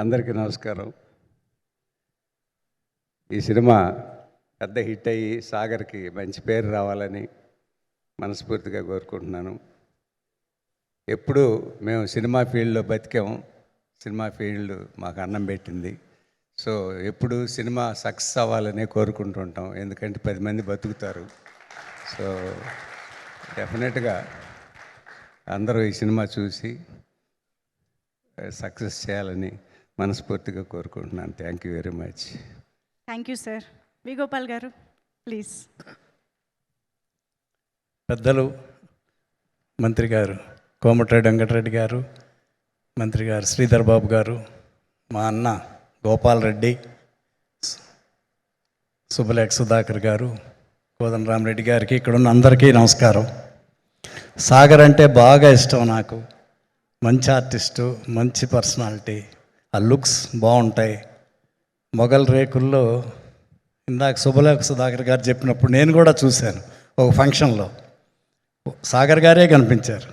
అందరికీ నమస్కారం. ఈ సినిమా పెద్ద హిట్ అయ్యి సాగర్కి మంచి పేరు రావాలని మనస్ఫూర్తిగా కోరుకుంటున్నాను. ఎప్పుడు మేము సినిమా ఫీల్డ్లో బతికాము, సినిమా ఫీల్డ్ మాకు అన్నం పెట్టింది. సో ఎప్పుడు సినిమా సక్సెస్ అవ్వాలనే కోరుకుంటుంటాం, ఎందుకంటే 10 మంది బతుకుతారు. సో డెఫినెట్గా అందరూ ఈ సినిమా చూసి సక్సెస్ చేయాలని మనస్ఫూర్తిగా కోరుకుంటున్నాను. Thank you very much. Thank you sir. V Gopal గారు ప్లీజ్. పెద్దలు మంత్రి గారు కోమటిరెడ్డి వెంకటరెడ్డి గారు, మంత్రి గారు శ్రీధర్ బాబు గారు, మా అన్న గోపాల్ రెడ్డి, సుబ్బలేఖ సుధాకర్ గారు, కోదండరామరెడ్డి గారికి, ఇక్కడ ఉన్న అందరికీ నమస్కారం. సాగర్ అంటే బాగా ఇష్టం నాకు. మంచి ఆర్టిస్టు, మంచి పర్సనాలిటీ, ఆ లుక్స్ బాగుంటాయి. మొగల్ రేకుల్లో ఇందాక సుబ్బలేఖ సుధాకర్ గారు చెప్పినప్పుడు నేను కూడా చూశాను ఒక ఫంక్షన్లో. సాగర్ గారే కనిపించారు.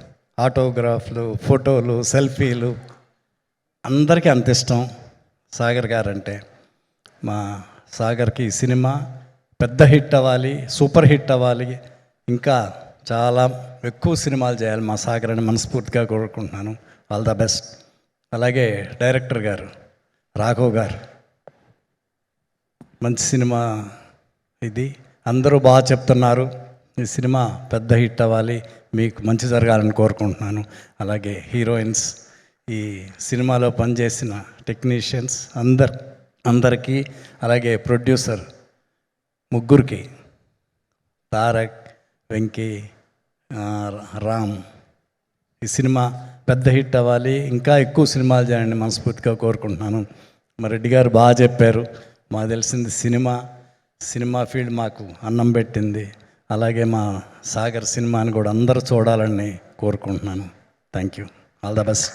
ఆటోగ్రాఫ్లు, ఫోటోలు, సెల్ఫీలు, అందరికీ అంత ఇష్టం సాగర్ గారు అంటే. మా సాగర్కి ఈ సినిమా పెద్ద హిట్ అవ్వాలి, సూపర్ హిట్ అవ్వాలి, ఇంకా చాలా ఎక్కువ సినిమాలు చేయాలి మా సాగర్ అని మనస్ఫూర్తిగా కోరుకుంటున్నాను. All the best. అలాగే డైరెక్టర్ గారు రాఘవ్ గారు, మంచి సినిమా ఇది, అందరూ బాగా చెప్తున్నారు. ఈ సినిమా పెద్ద హిట్ అవ్వాలి, మీకు మంచి జరగాలని కోరుకుంటున్నాను. అలాగే హీరోయిన్స్, ఈ సినిమాలో పనిచేసిన టెక్నీషియన్స్ అందరికీ, అలాగే ప్రొడ్యూసర్ ముగ్గురికి, తారక్, వెంకీ, రామ్, ఈ సినిమా పెద్ద హిట్ అవ్వాలి, ఇంకా ఎక్కువ సినిమాలు చేయండి మనస్ఫూర్తిగా కోరుకుంటున్నాను. మా రెడ్డి గారు బాగా చెప్పారు. మాకు తెలిసింది సినిమా ఫీల్డ్ మాకు అన్నం పెట్టింది. అలాగే మా సాగర్ సినిమాని కూడా అందరూ చూడాలని కోరుకుంటున్నాను. Thank you. All the best.